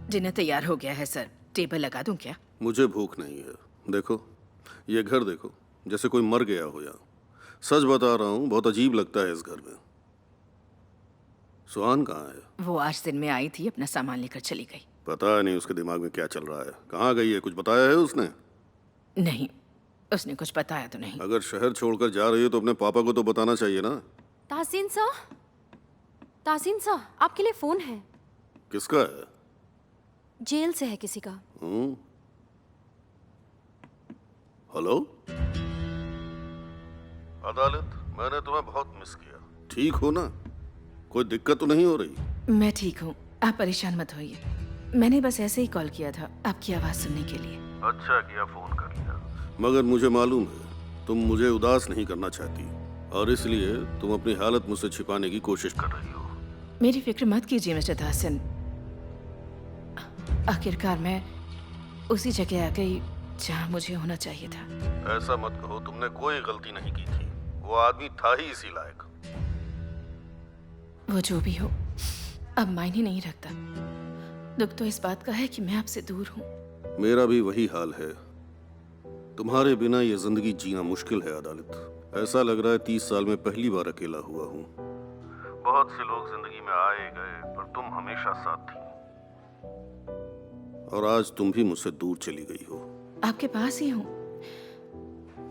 Dinner तैयार हो गया है सर। टेबल लगा दूं क्या? मुझे भूख नहीं है। देखो, ये घर देखो, जैसे कोई मर गया हो यहाँ। सच बता रहा हूँ, बहुत अजीब लगता है इस घर में। सुहान कहाँ है? वो आज दिन में आई थी, अपना सामान लेकर चली गई। पता नहीं उसके दिमाग में क्या चल रहा है। कहाँ गई है, कुछ बताया है उसने? नहीं, उसने कुछ बताया तो नहीं। अगर शहर छोड़कर जा रही है तो अपने पापा को तो बताना चाहिए ना। ताहसीन सर, ताहसीन सर, आपके लिए फोन है। किसका है? जेल से है किसी का। हेलो, अदालत, मैंने तुम्हें बहुत मिस किया। ठीक हो ना? कोई दिक्कत तो नहीं हो रही? मैं ठीक हूँ, आप परेशान मत होइए। मैंने बस ऐसे ही कॉल किया था आपकी आवाज़ सुनने के लिए। अच्छा किया फोन कर लिया। मगर मुझे मालूम है तुम मुझे उदास नहीं करना चाहती, और इसलिए तुम अपनी हालत मुझसे छिपाने की कोशिश कर रही हो। मेरी फिक्र मत कीजिए मिस्टर ताहसिन। आखिरकार मैं उसी जगह आ गई जहाँ मुझे होना चाहिए था। ऐसा मत कहो, तुमने कोई गलती नहीं की थी। वो आदमी था ही इसी लायक। वो जो भी हो, अब मायने नहीं रखता। दुख तो इस बात का है कि मैं आपसे दूर हूँ। मेरा भी वही हाल है। तुम्हारे बिना ये जिंदगी जीना मुश्किल है अदालत। ऐसा लग रहा है 30 साल में पहली बार अकेला हुआ हूँ। बहुत से लोग जिंदगी में आए गए, पर तुम हमेशा साथ थी। और आज तुम भी मुझसे दूर चली गई हो। आपके पास ही हूँ,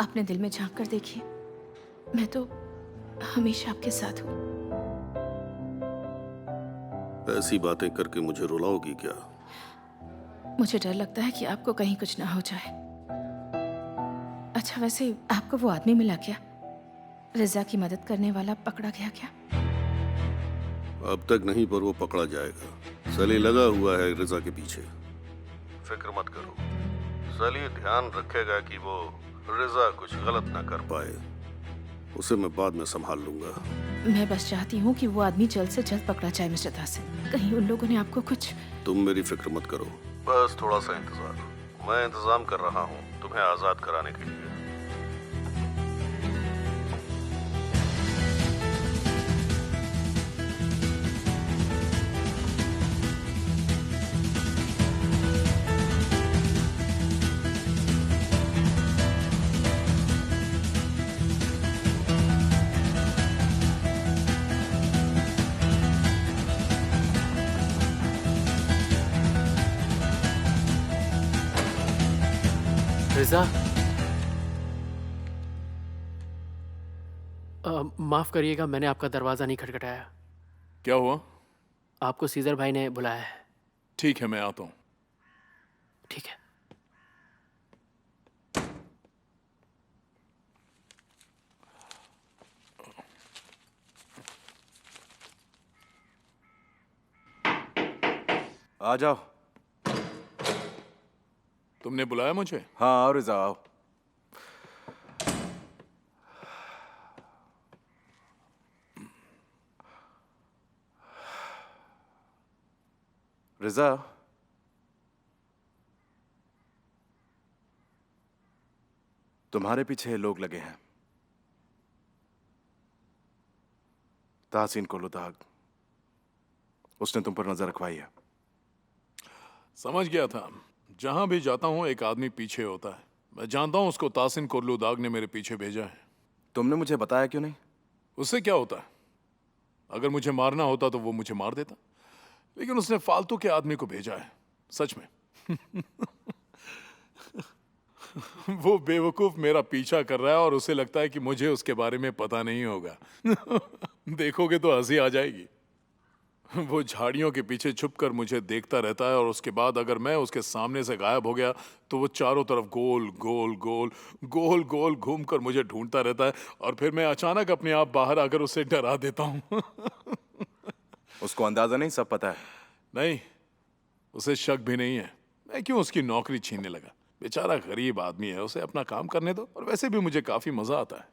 अपने दिल में झांक कर देखिए। मैं तो हमेशा आपके साथ हूँ। ऐसी बातें करके मुझे रुलाओगी क्या? मुझे डर लगता है कि आपको कहीं कुछ ना हो जाए। अच्छा, वैसे आपको वो आदमी मिला क्या? रिजा की मदद करने वाला पकड़ा गया क्या? अब तक नहीं, पर वो पकड़ा जाएगा। सली लगा हुआ है रिजा के पीछे। फिक्र मत करो, सली ध्यान रखेगा कि वो रिजा कुछ गलत ना कर पाए। उसे मैं बाद में संभाल लूंगा। मैं बस चाहती हूँ कि वो आदमी जल्द से जल्द पकड़ा जाए मिस्टर ताहसिन। कहीं उन लोगों ने आपको कुछ... तुम मेरी फिक्र मत करो, बस थोड़ा सा इंतजार। मैं इंतजाम कर रहा हूँ तुम्हें आजाद कराने के लिए। रिजा, माफ करिएगा, मैंने आपका दरवाजा नहीं खटखटाया। क्या हुआ? आपको सीजर भाई ने बुलाया है। ठीक है, मैं आता हूँ। ठीक है। आ जाओ। तुमने बुलाया मुझे? हाँ आओ रिजा, आओ। रिजा, तुम्हारे पीछे लोग लगे हैं। ताहसीन कोलुदाग, उसने तुम पर नजर रखवाई है। समझ गया था। जहां भी जाता हूं एक आदमी पीछे होता है। मैं जानता हूं उसको ताहसीन कोल्लूदाग ने मेरे पीछे भेजा है। तुमने मुझे बताया क्यों नहीं? उससे क्या होता है? अगर मुझे मारना होता तो वो मुझे मार देता, लेकिन उसने फालतू के आदमी को भेजा है। सच में। वो बेवकूफ मेरा पीछा कर रहा है और उसे लगता है कि मुझे उसके बारे में पता नहीं होगा। देखोगे तो हंसी आ जाएगी। वो झाड़ियों के पीछे छुपकर मुझे देखता रहता है, और उसके बाद अगर मैं उसके सामने से गायब हो गया तो वो चारों तरफ गोल गोल गोल गोल गोल घूमकर मुझे ढूंढता रहता है, और फिर मैं अचानक अपने आप बाहर आकर उसे डरा देता हूँ। उसको अंदाजा नहीं, सब पता है। नहीं, उसे शक भी नहीं है। मैं क्यों उसकी नौकरी छीनने लगा? बेचारा गरीब आदमी है, उसे अपना काम करने दो। और वैसे भी मुझे काफी मजा आता है।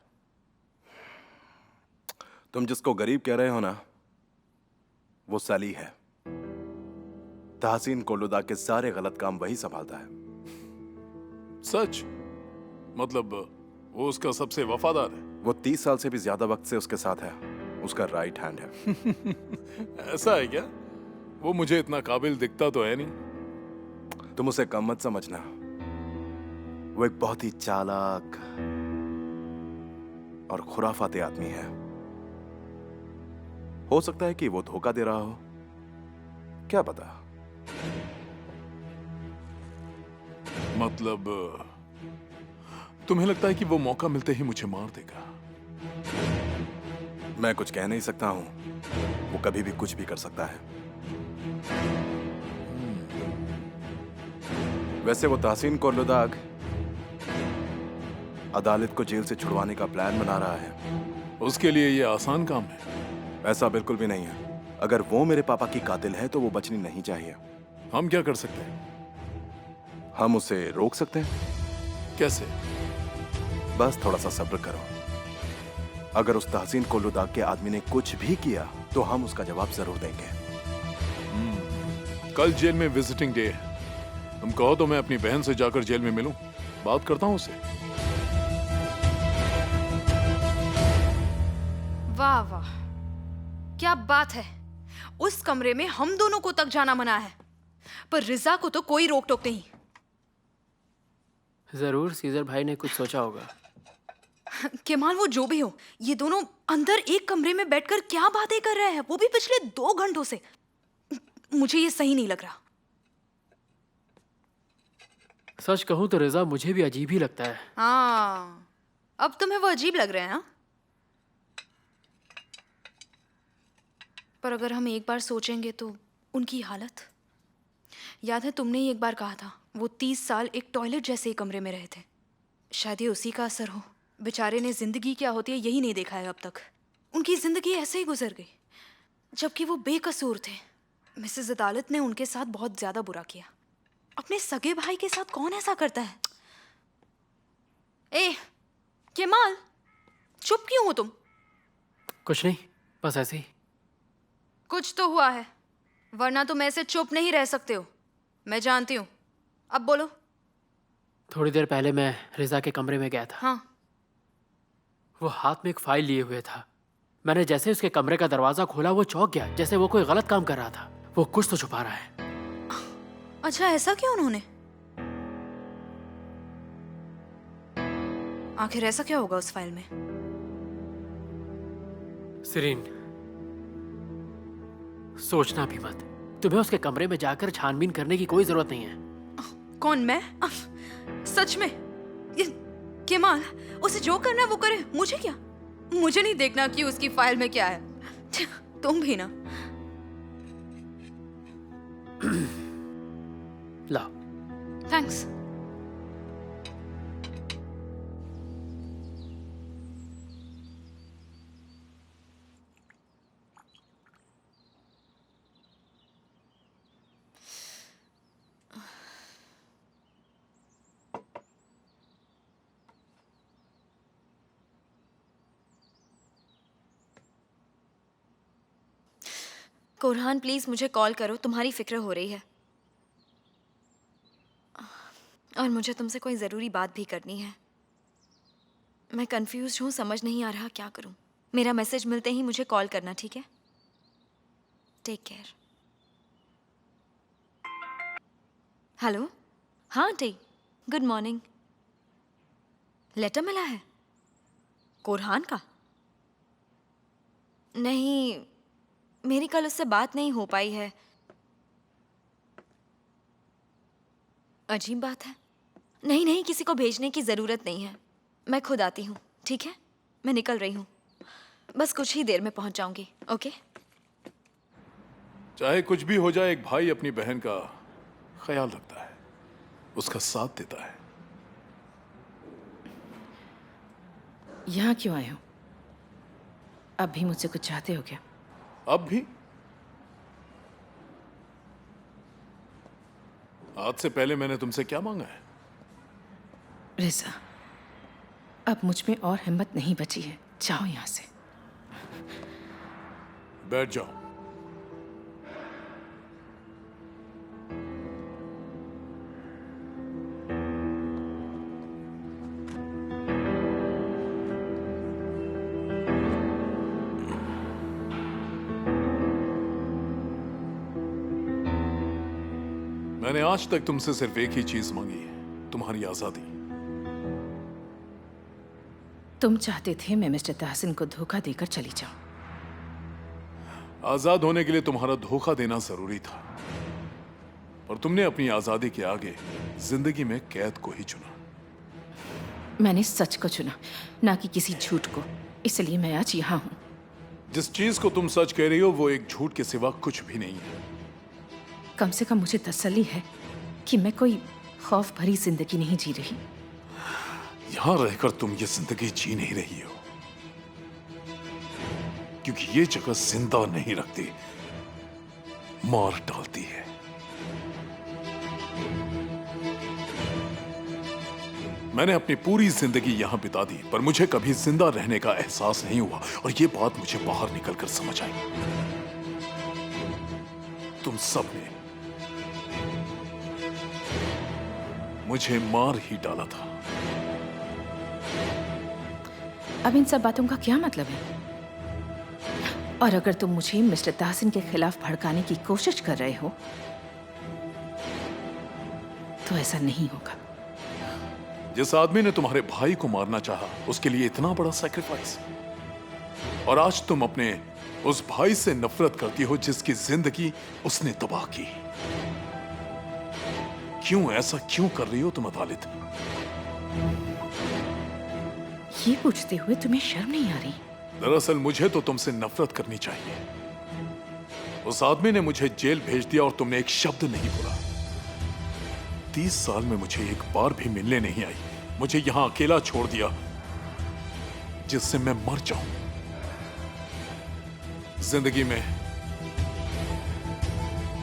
तुम जिसको गरीब कह रहे हो ना, वो सली है। ताहसीन कोलुदाग के सारे गलत काम वही संभालता है। सच? मतलब वो उसका सबसे वफादार है? वो 30 साल से भी ज्यादा वक्त से उसके साथ है। उसका राइट हैंड है। ऐसा है क्या? वो मुझे इतना काबिल दिखता तो है नहीं। तुम उसे कम मत समझना। वो एक बहुत ही चालाक और खुराफाती आदमी है। हो सकता है कि वो धोखा दे रहा हो, क्या पता। मतलब तुम्हें लगता है कि वो मौका मिलते ही मुझे मार देगा? मैं कुछ कह नहीं सकता हूं, वो कभी भी कुछ भी कर सकता है। वैसे वो ताहसीन कोर्लुदाग अदालत को जेल से छुड़वाने का प्लान बना रहा है। उसके लिए ये आसान काम है? ऐसा बिल्कुल भी नहीं है। अगर वो मेरे पापा की कातिल है तो वो बचनी नहीं चाहिए। हम क्या कर सकते हैं? हम उसे रोक सकते हैं। कैसे? बस थोड़ा सा सब्र करो। अगर उस ताहसीन कोर्लुदाग के आदमी ने कुछ भी किया तो हम उसका जवाब जरूर देंगे। कल जेल में विजिटिंग डे है। तुम कहो तो मैं अपनी बहन से जाकर जेल में मिलूं, बात करता हूं उससे। वाह वाह, क्या बात है। उस कमरे में हम दोनों को तक जाना मना है, पर रिजा को तो कोई रोक टोक नहीं। जरूर सीजर भाई ने कुछ सोचा होगा। केमाल, वो जो भी हो, ये दोनों अंदर एक कमरे में बैठकर क्या बातें कर रहे हैं, वो भी पिछले 2 घंटों से। मुझे ये सही नहीं लग रहा। सच कहूं तो रिजा मुझे भी अजीब ही लगता है। हाँ, अब तुम्हें वो अजीब लग रहे हैं हाँ? पर अगर हम एक बार सोचेंगे तो उनकी हालत। याद है तुमने ही एक बार कहा था वो 30 साल एक टॉयलेट जैसे ही कमरे में रहे थे। शायद ये उसी का असर हो। बेचारे ने जिंदगी क्या होती है यही नहीं देखा है अब तक। उनकी जिंदगी ऐसे ही गुजर गई, जबकि वो बेकसूर थे। मिसेस अदालत ने उनके साथ बहुत ज्यादा बुरा किया। अपने सगे भाई के साथ कौन ऐसा करता है? ए केमाल, चुप क्यों हो तुम? कुछ नहीं, बस ऐसे ही। कुछ तो हुआ है, वरना तुम ऐसे चुप नहीं रह सकते हो। मैं जानती हूँ। अब बोलो। थोड़ी देर पहले मैं रिजा के कमरे में गया था। हाँ, वो हाथ में एक फाइल लिए हुए था। मैंने जैसे उसके कमरे का दरवाजा खोला वो चौंक गया, जैसे वो कोई गलत काम कर रहा था। वो कुछ तो छुपा रहा है। अच्छा ऐसा क्यों उन्होंने? आखिर ऐसा क्या होगा उस फाइल में? सिरीन, सोचना भी मत। तुम्हें उसके कमरे में जाकर छानबीन करने की कोई जरूरत नहीं है। कौन, मैं? सच में? ये केमाल, उसे जो करना है वो करे, मुझे क्या? मुझे नहीं देखना कि उसकी फाइल में क्या है। तुम भी ना। लाओ। थैंक्स। कोरहान प्लीज मुझे कॉल करो, तुम्हारी फिक्र हो रही है। और मुझे तुमसे कोई ज़रूरी बात भी करनी है। मैं कंफ्यूज हूँ, समझ नहीं आ रहा क्या करूँ। मेरा मैसेज मिलते ही मुझे कॉल करना, ठीक है? Take care. हेलो, हाँ टी, गुड मॉर्निंग। लेटर मिला है कोरहान का? नहीं, मेरी कल उससे बात नहीं हो पाई है। अजीब बात है। नहीं नहीं, किसी को भेजने की ज़रूरत नहीं है, मैं खुद आती हूँ, ठीक है? मैं निकल रही हूँ, बस कुछ ही देर में पहुँच जाऊँगी। ओके? चाहे कुछ भी हो जाए, एक भाई अपनी बहन का ख्याल रखता है, उसका साथ देता है। यहाँ क्यों आए हो? अब भी मुझसे कुछ चाहते हो क्या? अब भी? आज से पहले मैंने तुमसे क्या मांगा है? रिजा, अब मुझ में और हिम्मत नहीं बची है। जाओ यहाँ से। बैठ जाओ। मैंने आज तक तुमसे सिर्फ एक ही चीज मांगी है, तुम्हारी आजादी। तुम चाहते थे मैं मिस्टर तहसीन को धोखा देकर चली जाऊं। आजाद होने के लिए तुम्हारा धोखा देना जरूरी था, और तुमने अपनी आजादी के आगे जिंदगी में कैद को ही चुना। मैंने सच को चुना, ना कि किसी झूठ को। इसलिए मैं आज यहाँ हूँ। जिस चीज को तुम सच कह रही हो वो एक झूठ के सिवा कुछ भी नहीं है। कम से कम मुझे तसल्ली है कि मैं कोई खौफ भरी जिंदगी नहीं जी रही। यहां रहकर तुम ये जिंदगी जी नहीं रही हो, क्योंकि ये जगह जिंदा नहीं रखती, मार डालती है। मैंने अपनी पूरी जिंदगी यहां बिता दी, पर मुझे कभी जिंदा रहने का एहसास नहीं हुआ, और ये बात मुझे बाहर निकलकर समझ आई। तुम सब ने मुझे मार ही डाला था। अब इन सब बातों का क्या मतलब है? और अगर तुम मुझे मिस्टर तहसीन के खिलाफ भड़काने की कोशिश कर रहे हो तो ऐसा नहीं होगा। जिस आदमी ने तुम्हारे भाई को मारना चाहा, उसके लिए इतना बड़ा सैक्रिफाइस, और आज तुम अपने उस भाई से नफरत करती हो जिसकी जिंदगी उसने तबाह की। क्यों ऐसा क्यों कर रही हो तुम अदालत? ये पूछते हुए तुम्हें शर्म नहीं आ रही? दरअसल मुझे तो तुमसे नफरत करनी चाहिए। उस आदमी ने मुझे जेल भेज दिया और तुमने एक शब्द नहीं बोला। 30 साल में मुझे एक बार भी मिलने नहीं आई, मुझे यहां अकेला छोड़ दिया जिससे मैं मर जाऊं। जिंदगी में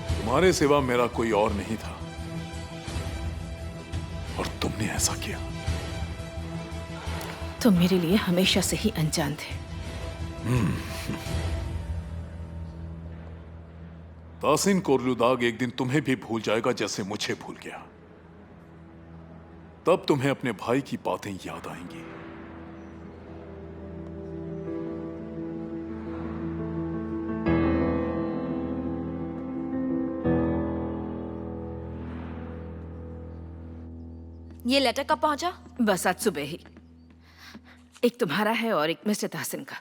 तुम्हारे सिवा मेरा कोई और नहीं था, और तुमने ऐसा किया। तुम मेरे लिए हमेशा से ही अनजान थे। तासीन कोरलुदाग एक दिन तुम्हें भी भूल जाएगा, जैसे मुझे भूल गया। तब तुम्हें अपने भाई की बातें याद आएंगी। ये लेटर कब पहुंचा? बस आज सुबह ही। एक तुम्हारा है और एक मिस्टर तहसीन का।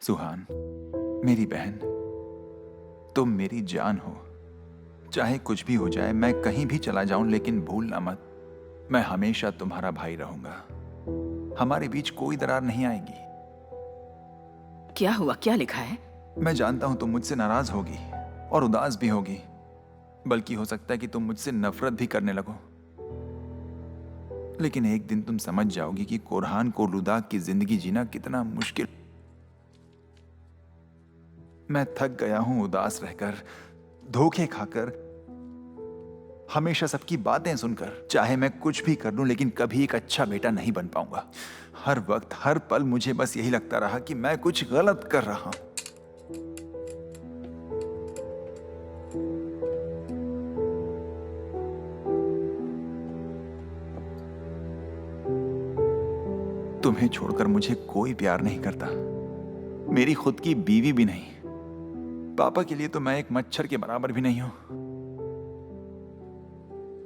सुहान, मेरी बहन, तुम मेरी जान हो। चाहे कुछ भी हो जाए, मैं कहीं भी चला जाऊं, लेकिन भूलना मत, मैं हमेशा तुम्हारा भाई रहूंगा। हमारे बीच कोई दरार नहीं आएगी। क्या हुआ? क्या लिखा है? मैं जानता हूं तुम मुझसे नाराज होगी और उदास भी होगी, बल्कि हो सकता है कि तुम मुझसे नफरत भी करने लगो। लेकिन एक दिन तुम समझ जाओगी कि कोरहान कोरलुदाग की जिंदगी जीना कितना मुश्किल। मैं थक गया हूं उदास रहकर, धोखे खाकर, हमेशा सबकी बातें सुनकर। चाहे मैं कुछ भी कर लूं, लेकिन कभी एक अच्छा बेटा नहीं बन पाऊंगा। हर वक्त, हर पल मुझे बस यही लगता रहा कि मैं कुछ गलत कर रहा हूं। तुम्हें छोड़कर मुझे कोई प्यार नहीं करता, मेरी खुद की बीवी भी नहीं। पापा के लिए तो मैं एक मच्छर के बराबर भी नहीं हूं।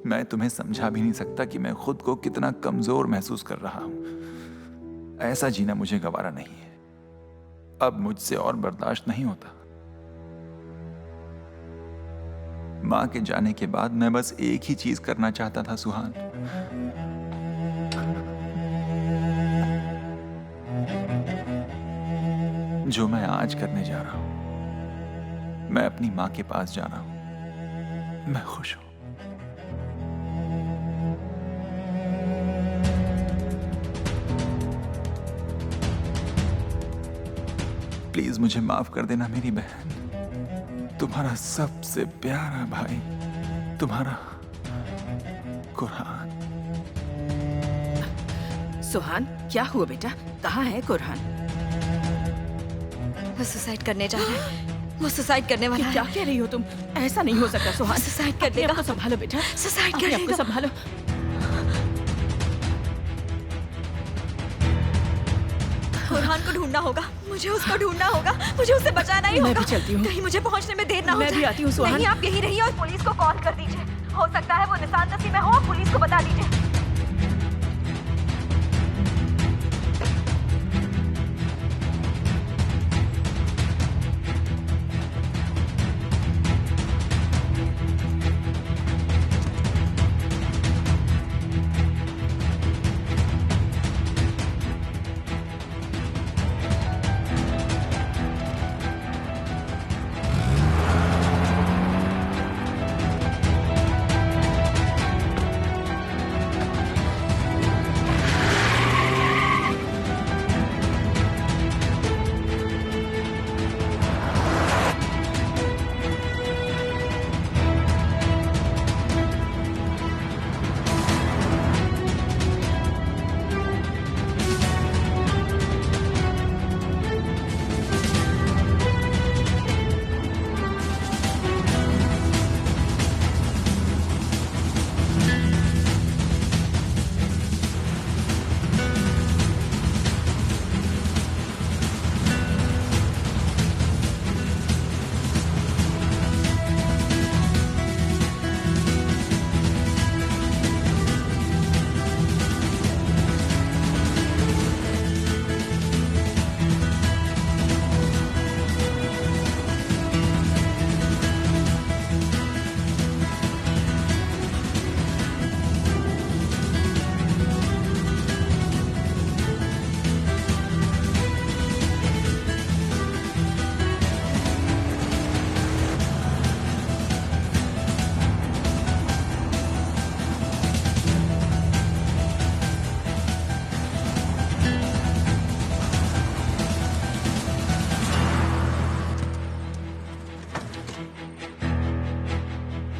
मैं तुम्हें समझा भी नहीं सकता कि मैं खुद को कितना कमजोर महसूस कर रहा हूं। ऐसा जीना मुझे गवारा नहीं है। अब मुझसे और बर्दाश्त नहीं होता। मां के जाने के बाद मैं बस एक ही चीज करना चाहता था, सुहान। जो मैं आज करने जा रहा हूं। मैं अपनी मां के पास जा रहा हूं। मैं खुश हूं। प्लीज मुझे माफ कर देना मेरी बहन। तुम्हारा सबसे प्यारा भाई, तुम्हारा कुरहान। सुहान, क्या हुआ बेटा? कहाँ है कुरहान? वो सुसाइड करने जा रहा है। वो सुसाइड करने वाला ये क्या है। कह रही हो तुम? ऐसा नहीं हो सकता सुहान। सुसाइड कर अपने देगा। आप को संभालो बेटा, सुसाइड अपने कर आप को देगा। संभालो। कुरहान को ढूंढना होगा, मुझे उसको ढूंढना होगा, मुझे उसे बचाना ही मैं होगा। भी चलती हूँ। कहीं मुझे पहुंचने में देर ना हो मैं भी जाए। आती हूँ, सुहान। नहीं, आप यहीं रहिए और पुलिस को कॉल कर दीजिए। हो सकता है वो निशान दस्ती में हो, पुलिस को बता दीजिए।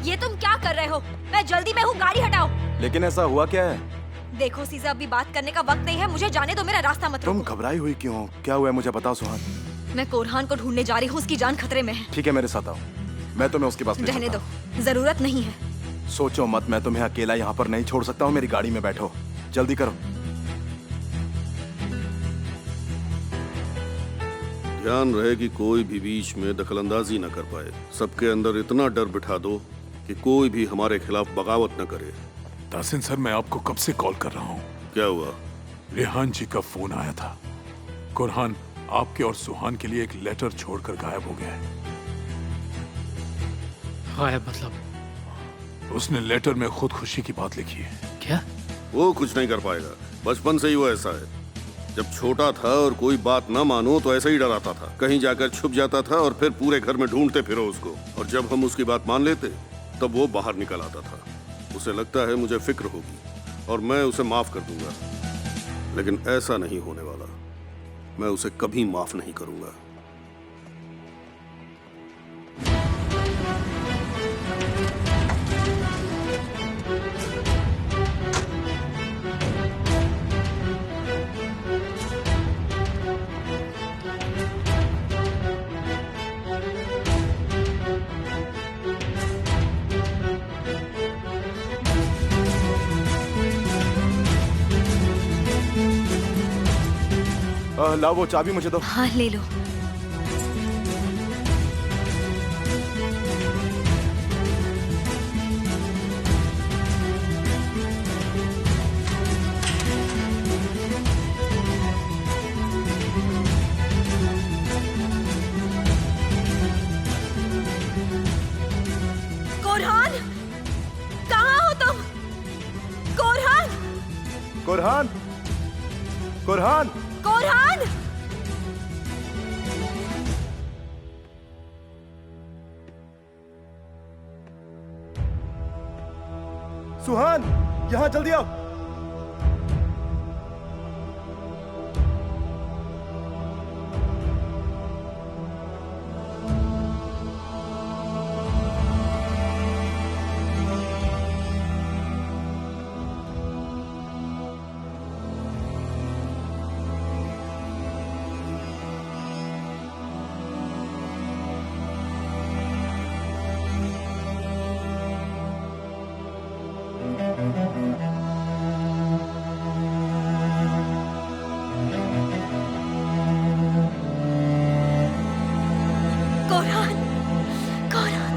ये तुम क्या कर रहे हो? मैं जल्दी में हूँ, गाड़ी हटाओ। लेकिन ऐसा हुआ क्या है? देखो सीजा, अभी बात करने का वक्त नहीं है, मुझे जाने दो, मेरा रास्ता मत तुम रोको। घबराई हुई क्यों हो? क्या हुआ है मुझे बताओ सुहान। मैं कोरहान को ढूंढने जा रही हूँ, उसकी जान खतरे में है। ठीक है मेरे साथ आओ, मैं तुम्हें उसके पास ले रहने चलता दो, जरूरत नहीं है। हूं। सोचो मत, मैं तुम्हें अकेला यहाँ पर नहीं छोड़ सकता हूँ। मेरी गाड़ी में बैठो, जल्दी करो। ध्यान रहे कि कोई भी बीच में दखलंदाजी न कर पाए। सबके अंदर इतना डर बिठा दो कि कोई भी हमारे खिलाफ बगावत न करे। ताहसीन सर, मैं आपको कब से कॉल कर रहा हूँ। क्या हुआ? रेहान जी का फोन आया था। कुरहान आपके और सुहान के लिए एक लेटर छोड़कर गायब हो गया है। गायब मतलब? उसने लेटर में खुदकुशी की बात लिखी है। क्या? वो कुछ नहीं कर पाएगा, बचपन से ही वो ऐसा है। जब छोटा था और कोई बात ना मानो तो ऐसे ही डराता था, कहीं जाकर छुप जाता था और फिर पूरे घर में ढूंढते फिरो उसको। और जब हम उसकी बात मान लेते तब वो बाहर निकल आता था। उसे लगता है मुझे फिक्र होगी और मैं उसे माफ कर दूंगा, लेकिन ऐसा नहीं होने वाला। मैं उसे कभी माफ नहीं करूंगा। लाओ वो चाबी मुझे दो। हाँ, ले लो। कोरहान, कहाँ हो तुम? कोरहान, कुरहान, कुरहान, कोरहान! सुहान, यहाँ जल्दी आओ। कोरहान, कोरहान,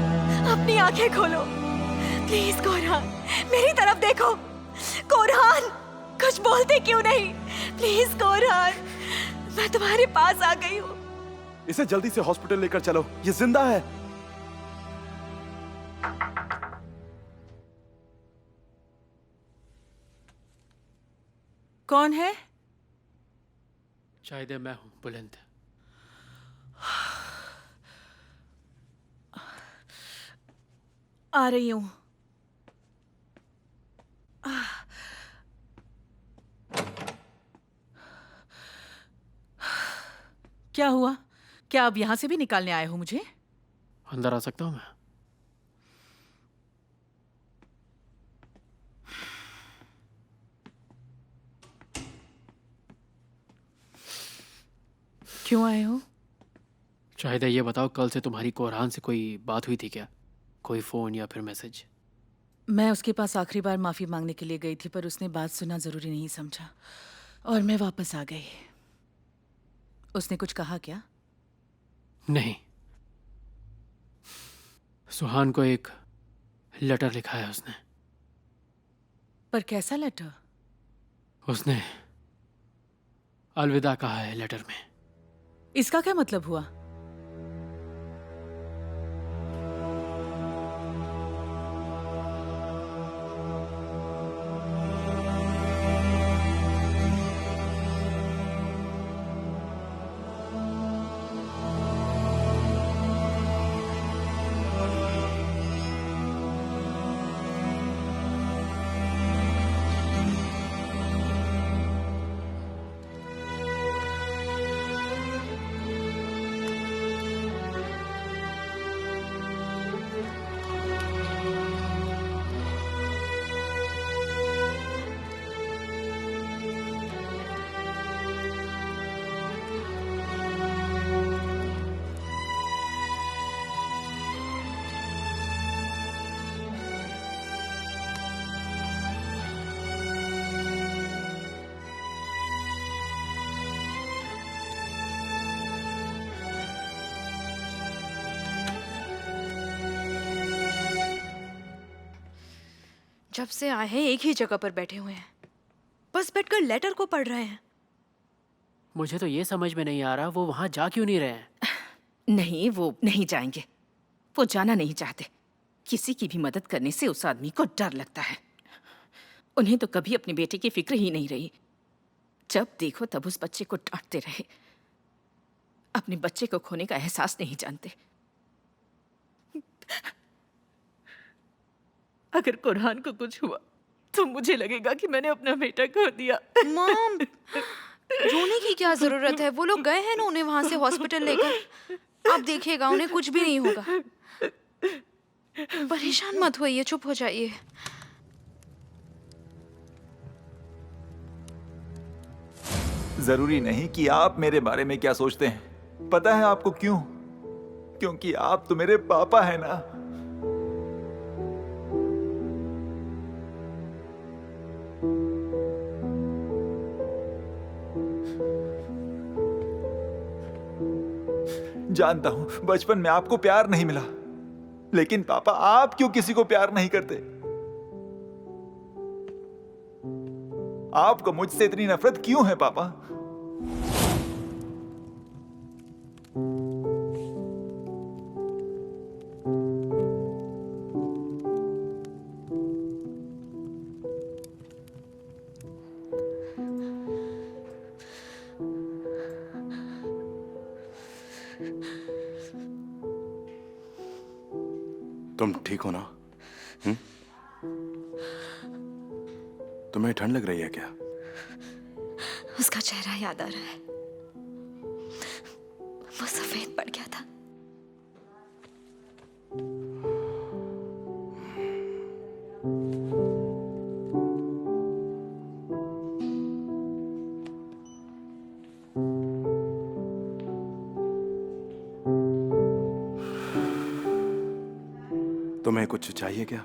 अपनी आंखें खोलो प्लीज। कोरहान, मेरी तरफ देखो। कोरहान, कुछ बोलते क्यों नहीं? प्लीज कोरहान, मैं तुम्हारे पास आ गई हूँ। इसे जल्दी से हॉस्पिटल लेकर चलो, ये जिंदा है। कौन है? शायद मैं हूं, बुलंद। आ रही हूं। क्या हुआ? क्या अब यहां से भी निकालने आए हो मुझे? अंदर आ सकता हूं मैं? क्यों आए हो? शायद ये बताओ, कल से तुम्हारी कोरहान से कोई बात हुई थी क्या? कोई फोन या फिर मैसेज? मैं उसके पास आखिरी बार माफी मांगने के लिए गई थी, पर उसने बात सुनना जरूरी नहीं समझा और मैं वापस आ गई। उसने कुछ कहा क्या? नहीं, सुहान को एक लेटर लिखा है उसने। पर कैसा लेटर? उसने अलविदा कहा है लेटर में। इसका क्या मतलब हुआ? जब से आए हैं एक ही जगह पर बैठे हुए हैं, बस बैठकर लेटर को पढ़ रहे हैं। मुझे तो ये समझ में नहीं आ रहा वो वहां जा क्यों नहीं रहे हैं। नहीं, वो नहीं जाएंगे। वो जाना नहीं चाहते। किसी की भी मदद करने से उस आदमी को डर लगता है। उन्हें तो कभी अपने बेटे की फिक्र ही नहीं रही। जब देखो तब उस बच्चे को डांटते रहे। अपने बच्चे को खोने का एहसास नहीं जानते। अगर कुरहान को कुछ हुआ तो मुझे लगेगा कि मैंने अपना बेटा खो दिया। मॉम, रोने की क्या जरूरत है? वो लोग गए हैं ना उन्हें वहां से हॉस्पिटल लेकर। आप देखिएगा उन्हें कुछ भी नहीं होगा। परेशान मत होइए, चुप हो जाइए। जरूरी नहीं कि आप मेरे बारे में क्या सोचते हैं। पता है आपको क्यों? क्योंकि आप तो मेरे पापा हैं ना। जानता हूं बचपन में आपको प्यार नहीं मिला, लेकिन पापा आप क्यों किसी को प्यार नहीं करते? आपको मुझसे इतनी नफरत क्यों है पापा? तुम ठीक हो ना? तुम्हें ठंड लग रही है क्या? उसका चेहरा याद आ रहा है। वो सफेद पड़ गया था। तुम्हें कुछ चाहिए क्या?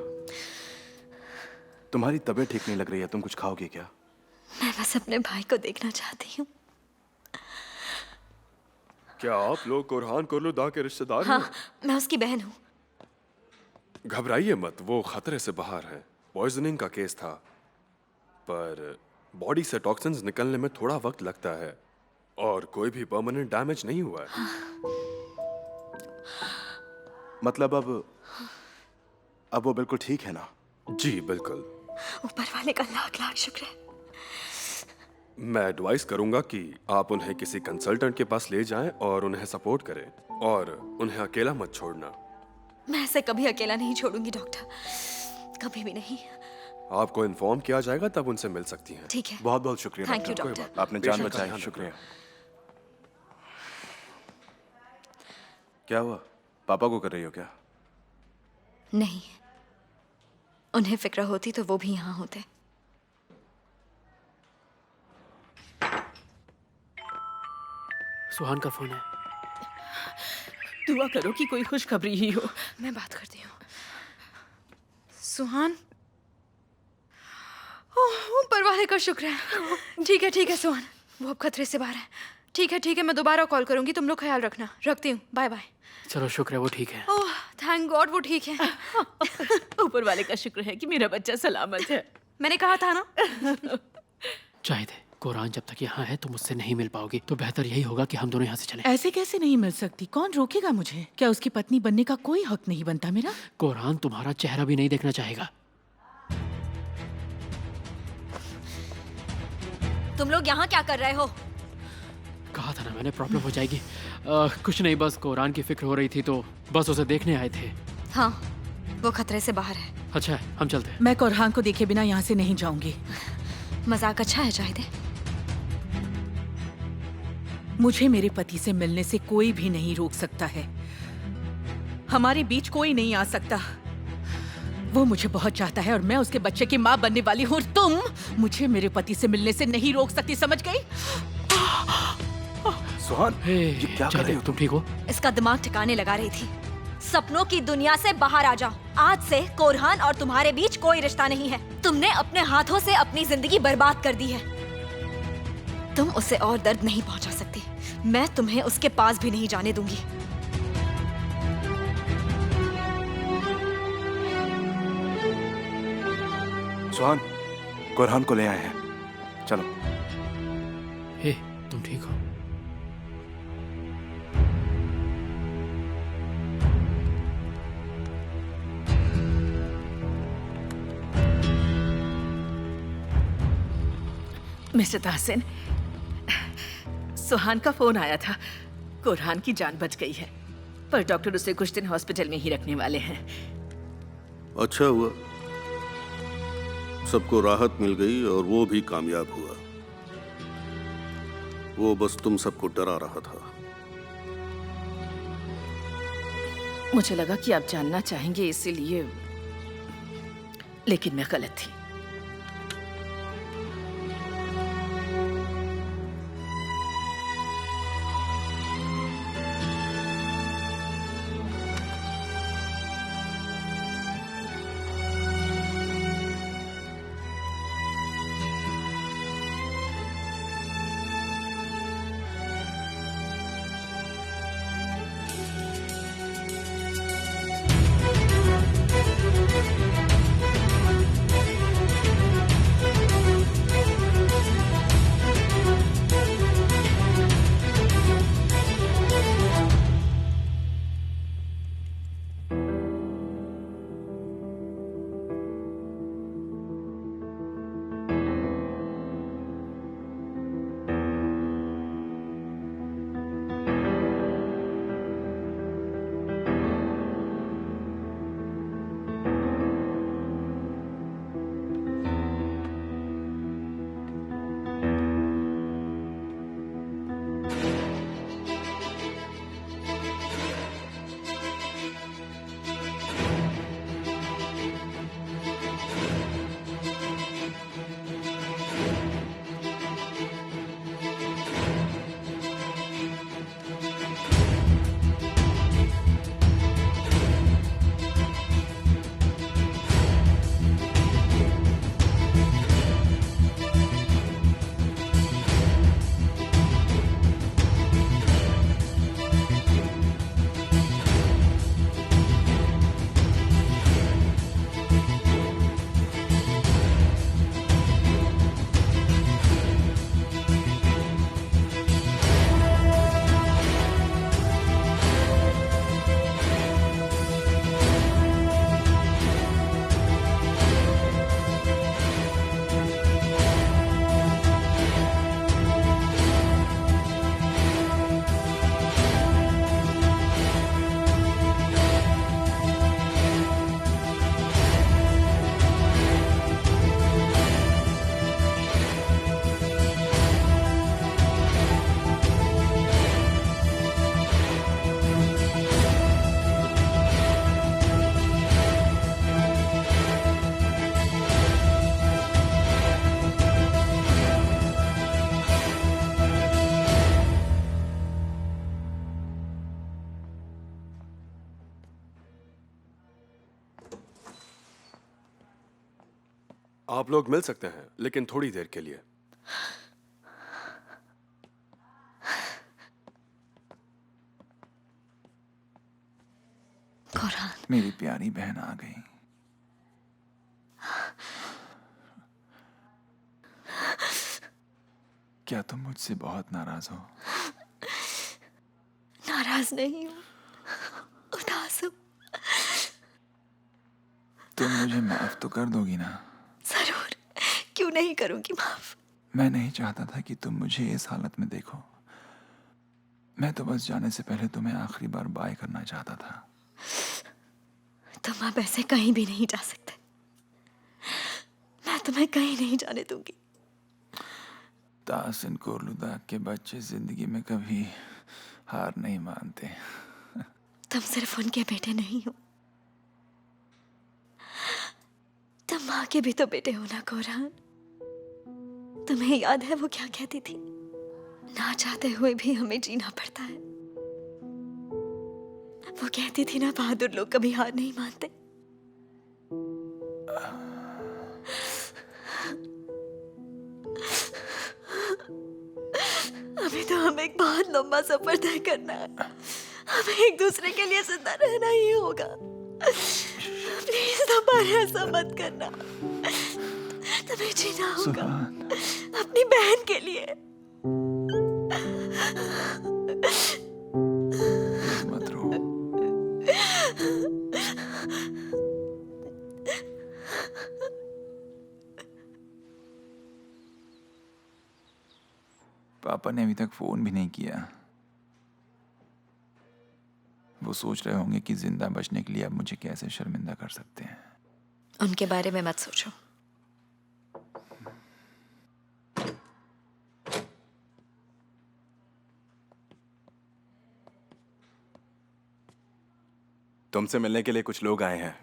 तुम्हारी तबीयत ठीक नहीं लग रही है, तुम कुछ खाओगे क्या? मैं बस अपने भाई को देखना चाहती हूँ। क्या आप लोग कुरहान कुर्लुदा के रिश्तेदार हाँ, हैं? मैं उसकी बहन हूँ। घबराइए मत, वो खतरे से बाहर है। पॉइजनिंग का केस था, पर बॉडी से टॉक्सिन्स निकलने में थोड़ा वक्त लगता है और कोई भी परमानेंट डैमेज नहीं हुआ है। मतलब अब वो बिल्कुल ठीक है ना? जी बिल्कुल। ऊपर वाले का लाख लाख शुक्र है। मैं एडवाइस करूंगा कि आप उन्हें किसी कंसल्टेंट के पास ले जाएं और उन्हें सपोर्ट करें और उन्हें अकेला मत छोड़ना। मैं ऐसे कभी अकेला नहीं छोड़ूंगी डॉक्टर, कभी भी नहीं। आपको इन्फॉर्म किया जाएगा, तब उनसे मिल सकती हैं। ठीक है। बहुत बहुत शुक्रिया Thank you, डॉक्टर। डॉक्टर। कोई बात आपने नहीं। जान पेशेंट का बचाई, ध्यान शुक्रिया। रखना। क्या हुआ? पापा को कर रही हो क्या? नहीं, उन्हें फिक्र होती तो वो भी यहाँ होते। सुहान का फोन है। दुआ करो कि कोई खुशखबरी ही हो। मैं बात करती हूँ। सुहान, ओह, ऊपर वाले का शुक्र है। ठीक है सुहान, वो अब खतरे से बाहर है। ठीक है, मैं दोबारा कॉल करूंगी। तुम लोग ख्याल रखना। रखती हूँ, बाय बाय। चलो शुक्र है वो ठीक है। ओह थैंक गॉड, वो ठीक है। ऊपर वाले का शुक्र है कि मेरा बच्चा सलामत है। मैंने कहा था ना। चाहिए, कुरान जब तक यहाँ है तो मुझसे नहीं मिल पाओगी, तो बेहतर यही होगा कि हम दोनों यहाँ से चलें। ऐसे कैसे नहीं मिल सकती? कौन रोकेगा मुझे? क्या उसकी पत्नी बनने का कोई हक नहीं बनता मेरा? कुरान तुम्हारा चेहरा भी नहीं देखना चाहेगा। तुम लोग यहाँ क्या कर रहे हो? कहा था ना मैंने, प्रॉब्लम हो जाएगी। कुछ नहीं, बस कुरान की फिक्र हो रही थी तो बस उसे देखने आए थे। हाँ, वो खतरे से बाहर है। अच्छा है, हम चलते हैं। मैं कुरहान को देखे बिना यहाँ से नहीं जाऊंगी। मजाक अच्छा है जाहिदे। मुझे मेरे पति से मिलने से कोई भी नहीं रोक सकता है। हमारे बीच कोई नहीं आ सकता। वो मुझे बहुत चाहता है और मैं उसके बच्चे की माँ बनने वाली हूँ। तुम मुझे मेरे पति से मिलने से नहीं रोक सकती, समझ गई? सुहान, ये क्या कर रही हो तुम? ठीक हो? इसका दिमाग ठिकाने लगा रही थी। सपनों की दुनिया से बाहर आ जाओ। आज से कुरहान और तुम्हारे बीच कोई रिश्ता नहीं है। तुमने अपने हाथों से अपनी जिंदगी बर्बाद कर दी है। तुम उसे और दर्द नहीं पहुंचा सकती। मैं तुम्हें उसके पास भी नहीं जाने दूंगी। सुहान, कुरहान को ले आए हैं, चलो। हे, तुम ठीक हो? मिस्टर ताहसिन, सुहान का फोन आया था। कुरहान की जान बच गई है, पर डॉक्टर उसे कुछ दिन हॉस्पिटल में ही रखने वाले हैं। अच्छा हुआ, सबको राहत मिल गई और वो भी कामयाब हुआ। वो बस तुम सबको डरा रहा था। मुझे लगा कि आप जानना चाहेंगे इसीलिए, लेकिन मैं गलत थी। आप लोग मिल सकते हैं, लेकिन थोड़ी देर के लिए। कोरहान, मेरी प्यारी बहन आ गई। क्या तुम मुझसे बहुत नाराज हो? नाराज नहीं हूँ, उदास हूँ। तुम मुझे माफ तो कर दोगी ना? जरूर, क्यों नहीं करूंगी माफ। मैं नहीं चाहता था कि तुम मुझे इस हालत में देखो। मैं तो बस जाने से पहले तुम्हें आखिरी बार बाय करना चाहता था। तुम अब ऐसे कहीं भी नहीं जा सकते। मैं तुम्हें कहीं नहीं जाने दूंगी। ताहसिन कोरलुदाग के बच्चे जिंदगी में कभी हार नहीं मानते। तुम सिर्फ उनके बेटे नहीं हो, तुम माँ के भी तो बेटे हो ना कोरहान। तुम्हें याद है वो क्या कहती थी? ना चाहते हुए भी हमें जीना पड़ता है। वो कहती थी ना, बहादुर लोग कभी हार नहीं मानते। अभी तो हमें एक बहुत लंबा सफर तय करना है। हमें एक दूसरे के लिए जिंदा रहना ही होगा। प्लीज दोबारा ऐसा मत करना। तुम्हें जीना होगा सुहान, अपनी बहन के लिए। मत रो। पापा ने अभी तक फोन भी नहीं किया। वो सोच रहे होंगे कि जिंदा बचने के लिए अब मुझे कैसे शर्मिंदा कर सकते हैं। उनके बारे में मत सोचो। तुमसे मिलने के लिए कुछ लोग आए हैं।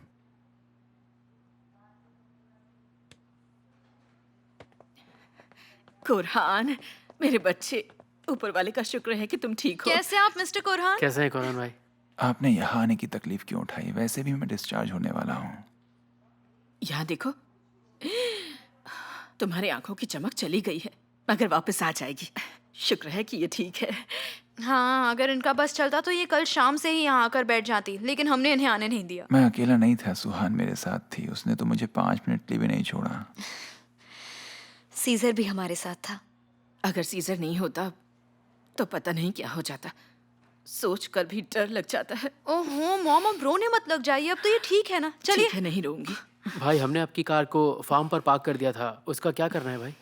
कोरहान, मेरे बच्चे, ऊपर वाले का शुक्र है कि तुम ठीक हो। कैसे आप मिस्टर कोरहान? कैसे हैं कोरहान भाई? आपने यहाँ आने की तकलीफ क्यों उठाई? वैसे भी मैं डिस्चार्ज होने वाला हूँ। यहाँ देखो, तुम्हारी आंखों की चमक चली गई है, मगर वापस आ जाएगी। शुक्र है कि ये ठीक है। हाँ, अगर इनका बस चलता तो ये कल शाम से ही यहाँ आकर बैठ जाती, लेकिन हमने इन्हें आने नहीं दिया। मैं अकेला नहीं था, सुहान मेरे साथ थी। उसने तो मुझे 5 मिनट लिए भी नहीं छोड़ा। सीजर भी हमारे साथ था। अगर सीजर नहीं होता तो पता नहीं क्या हो जाता। सोच कर भी डर लग जाता है। ओहो मॉम, अब रोने मत लग जाइए। अब तो ये ठीक है ना? चलिए। ठीक है, नहीं रोऊंगी। भाई हमने आपकी कार को फार्म पर पार्क कर दिया था, उसका क्या करना है भाई?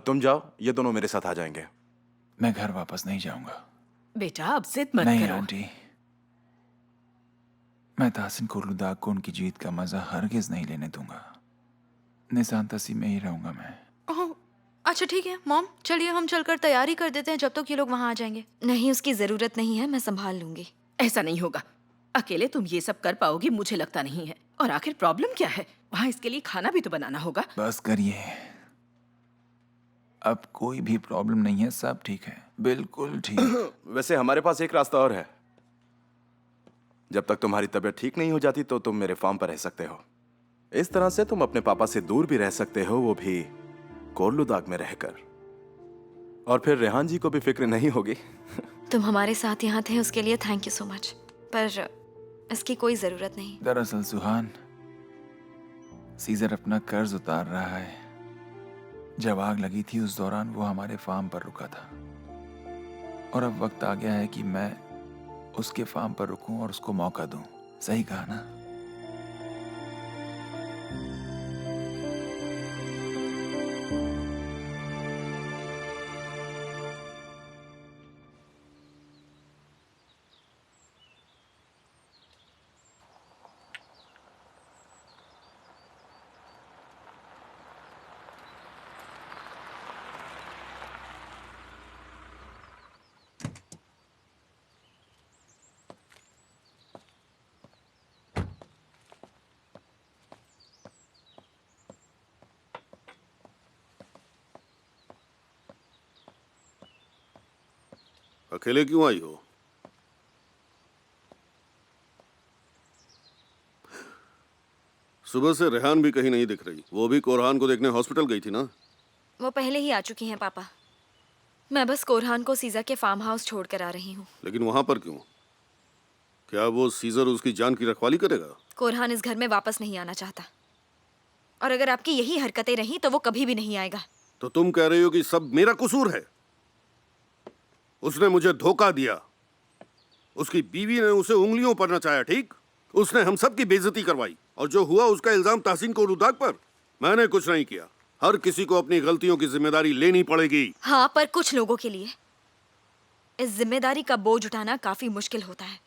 तुम जाओ, ये दोनों मेरे साथ आ जाएंगे। मैं घर वापस नहीं जाऊंगा। बेटा, अब जिद मत नहीं करो। आंटी, मैं ताहसिन कोरलुदाग को उनकी जीत का मजा हरगिज नहीं लेने दूंगा। निशान तसी में ही रहूंगा मैं। ओह, अच्छा ठीक है मॉम, चलिए हम चलकर तैयारी कर देते हैं जब तक ये लोग वहाँ आ जाएंगे। नहीं, उसकी जरूरत नहीं है, मैं संभाल लूंगी। ऐसा नहीं होगा। अकेले तुम ये सब कर पाओगी मुझे लगता नहीं है। और आखिर प्रॉब्लम क्या है? वहाँ इसके लिए खाना भी तो बनाना होगा। बस करिए, अब कोई भी प्रॉब्लम नहीं है, सब ठीक है, बिल्कुल ठीक। वैसे हमारे पास एक रास्ता और है। जब तक तुम्हारी तबीयत ठीक नहीं हो जाती तो तुम मेरे फार्म पर रह सकते हो। इस तरह से तुम अपने पापा से दूर भी रह सकते हो, वो भी कोरलुदाग में रहकर। और फिर रेहान जी को भी फिक्र नहीं होगी। तुम हमारे साथ यहाँ थे, उसके लिए थैंक यू सो मच, पर इसकी कोई जरूरत नहीं। दरअसल सुहान, सीजर अपना कर्ज उतार रहा है। जब आग लगी थी उस दौरान वो हमारे फार्म पर रुका था, और अब वक्त आ गया है कि मैं उसके फार्म पर रुकूं और उसको मौका दूं। सही कहा ना? अकेले क्यों आई हो? सुबह से रेहान भी कहीं नहीं दिख रही। वो भी कोरहान को देखने हॉस्पिटल गई थी ना? वो पहले ही आ चुकी हैं पापा। मैं बस कोरहान को सीजा के फार्म हाउस छोड़ कर आ रही हूँ। लेकिन वहां पर क्यों? क्या वो सीजर उसकी जान की रखवाली करेगा? कोरहान इस घर में वापस नहीं आना चाहता, और अगर आपकी यही हरकतें रही तो वो कभी भी नहीं आएगा। तो तुम कह रही हो कि सब मेरा कसूर है? उसने मुझे धोखा दिया, उसकी बीवी ने उसे उंगलियों पर नचाया, ठीक? उसने हम सब की बेइज्जती करवाई, और जो हुआ उसका इल्जाम तहसीन कोलुदाग पर। मैंने कुछ नहीं किया। हर किसी को अपनी गलतियों की जिम्मेदारी लेनी पड़ेगी। हाँ, पर कुछ लोगों के लिए इस जिम्मेदारी का बोझ उठाना काफी मुश्किल होता है।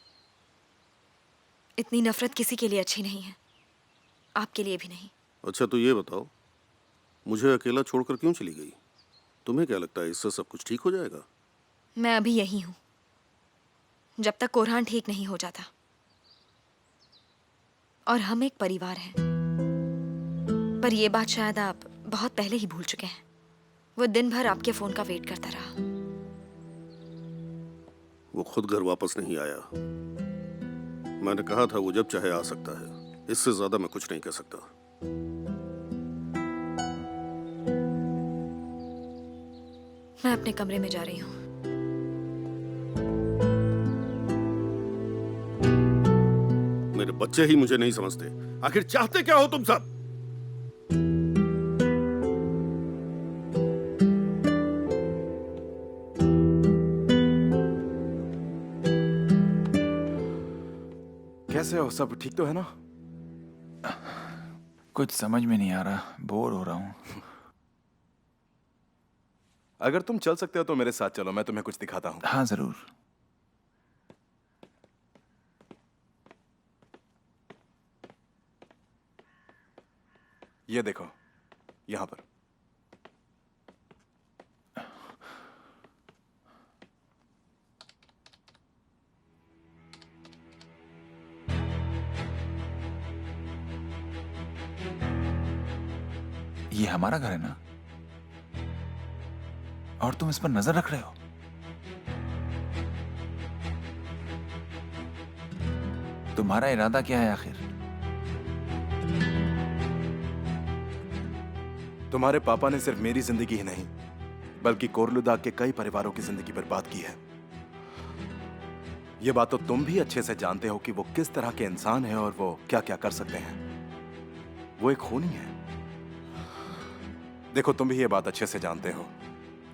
इतनी नफरत किसी के लिए अच्छी नहीं है, आपके लिए भी नहीं। अच्छा तो ये बताओ, मुझे अकेला छोड़कर क्यों चली गई? तुम्हें क्या लगता है इससे सब कुछ ठीक हो जाएगा? मैं अभी यही हूं जब तक कोरहान ठीक नहीं हो जाता, और हम एक परिवार हैं। पर यह बात शायद आप बहुत पहले ही भूल चुके हैं। वो दिन भर आपके फोन का वेट करता रहा। वो खुद घर वापस नहीं आया। मैंने कहा था वो जब चाहे आ सकता है, इससे ज्यादा मैं कुछ नहीं कह सकता। मैं अपने कमरे में जा रही हूँ। मेरे बच्चे ही मुझे नहीं समझते। आखिर चाहते क्या हो तुम सब? कैसे हो? सब ठीक तो है ना? कुछ समझ में नहीं आ रहा, बोर हो रहा हूँ। अगर तुम चल सकते हो तो मेरे साथ चलो, मैं तुम्हें कुछ दिखाता हूँ। हाँ जरूर। ये देखो, यहां पर। ये हमारा घर है ना? और तुम इस पर नजर रख रहे हो? तुम्हारा इरादा क्या है आखिर? तुम्हारे पापा ने सिर्फ मेरी जिंदगी ही नहीं, बल्कि कोरलुदाग के कई परिवारों की जिंदगी बर्बाद की है। यह बात तो तुम भी अच्छे से जानते हो कि वो किस तरह के इंसान हैं और वो क्या क्या कर सकते हैं। वो एक खूनी है। देखो, तुम भी ये बात अच्छे से जानते हो,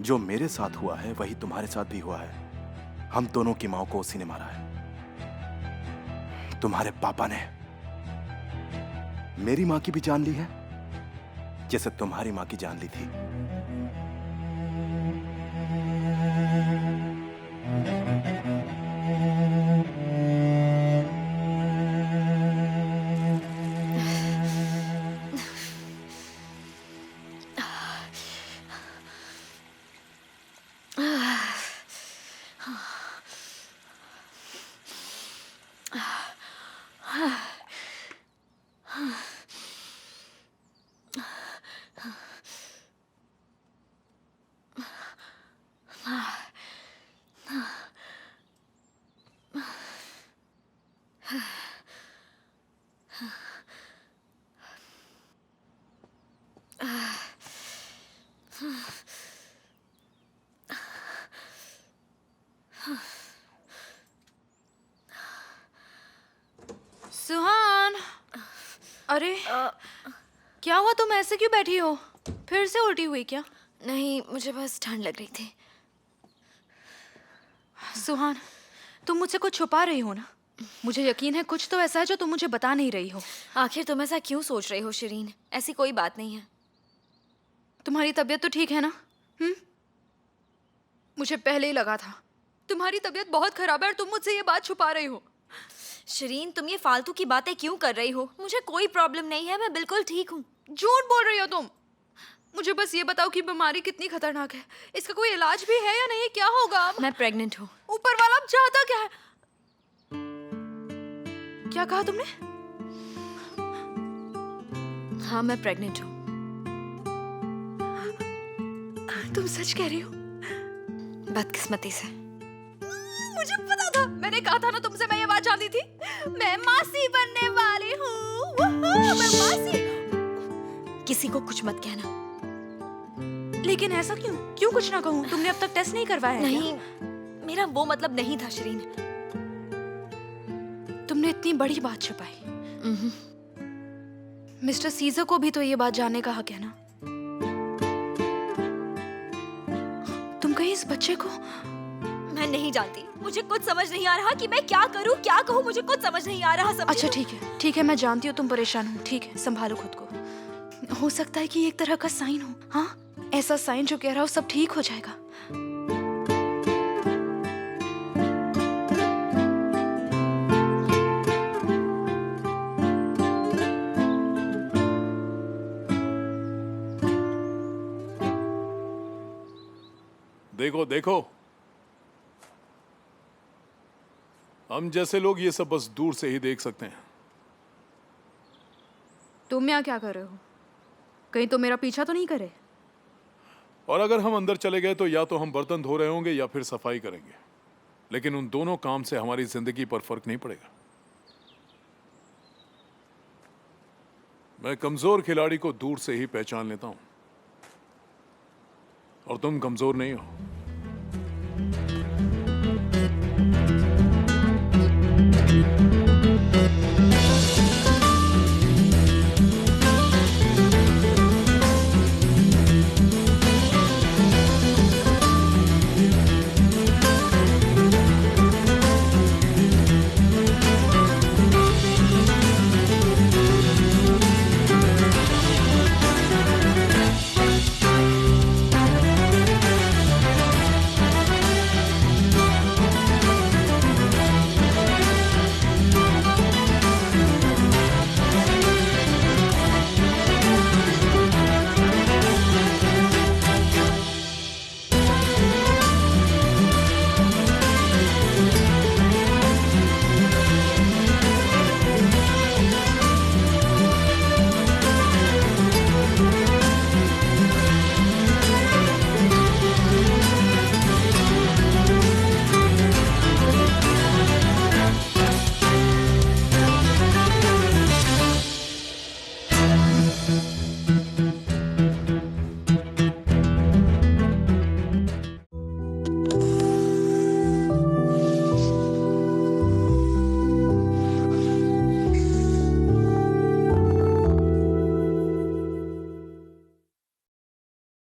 जो मेरे साथ हुआ है वही तुम्हारे साथ भी हुआ है। हम दोनों की मां को उसी ने मारा है। तुम्हारे पापा ने मेरी मां की भी जान ली है, जैसे तुम्हारी मां की जान ली थी। सुहान, अरे क्या हुआ? तुम ऐसे क्यों बैठी हो? फिर से उल्टी हुई क्या? नहीं, मुझे बस ठंड लग रही थी। सुहान, तुम मुझसे कुछ छुपा रही हो ना? मुझे यकीन है कुछ तो ऐसा है जो तुम मुझे बता नहीं रही हो। आखिर तुम ऐसा क्यों सोच रही हो शिरीन? ऐसी कोई बात नहीं है। तुम्हारी तबीयत तो ठीक है ना? मुझे पहले ही लगा था तुम्हारी तबीयत बहुत खराब है और तुम मुझसे ये बात छुपा रही हो। शिरीन, तुम ये फालतू की बातें क्यों कर रही हो? मुझे कोई प्रॉब्लम नहीं है, मैं बिल्कुल ठीक हूँ। झूठ बोल रही हो तुम। मुझे बस ये बताओ कि बीमारी कितनी खतरनाक है, इसका कोई इलाज भी है या नहीं? क्या होगा अब? मैं प्रेग्नेंट हूँ। ऊपर वाला अब चाहता क्या है? क्या कहा तुमने? हाँ, मैं प्रेग्नेंट हूँ। तुम सच कह रही हो? बदकिस्मती से। मुझे पता था, मैंने कहा था ना तुमसे, मैं ये बात जानती थी। मैं मासी बनने वाली हूँ। किसी को कुछ मत कहना। लेकिन ऐसा क्यों? क्यों कुछ ना कहूँ? तुमने अब तक टेस्ट नहीं करवाया है क्या? नहीं, मेरा वो मतलब नहीं था शरीन। तुमने इतनी बड़ी बात छुपाई। मिस्टर सीजर को भी तो ये बात जानने का हक है ना। तुम कहीं इस बच्चे को... मैं नहीं जानती, मुझे कुछ समझ नहीं आ रहा कि मैं क्या करूं, क्या कहूं, मुझे कुछ समझ नहीं आ रहा। अच्छा ठीक है, मैं जानती हूँ तुम परेशान हो। ठीक है, संभालो खुद को। हो सकता है कि ये एक तरह का साइन हो। हाँ, ऐसा साइन जो कह रहा हो सब ठीक हो जाएगा। देखो देखो, हम जैसे लोग ये सब बस दूर से ही देख सकते हैं। तुम यहाँ क्या कर रहे हो? कहीं तो मेरा पीछा तो नहीं करे? और अगर हम अंदर चले गए तो या तो हम बर्तन धो रहे होंगे या फिर सफाई करेंगे, लेकिन उन दोनों काम से हमारी जिंदगी पर फर्क नहीं पड़ेगा। मैं कमजोर खिलाड़ी को दूर से ही पहचान लेता हूं, और तुम कमजोर नहीं हो।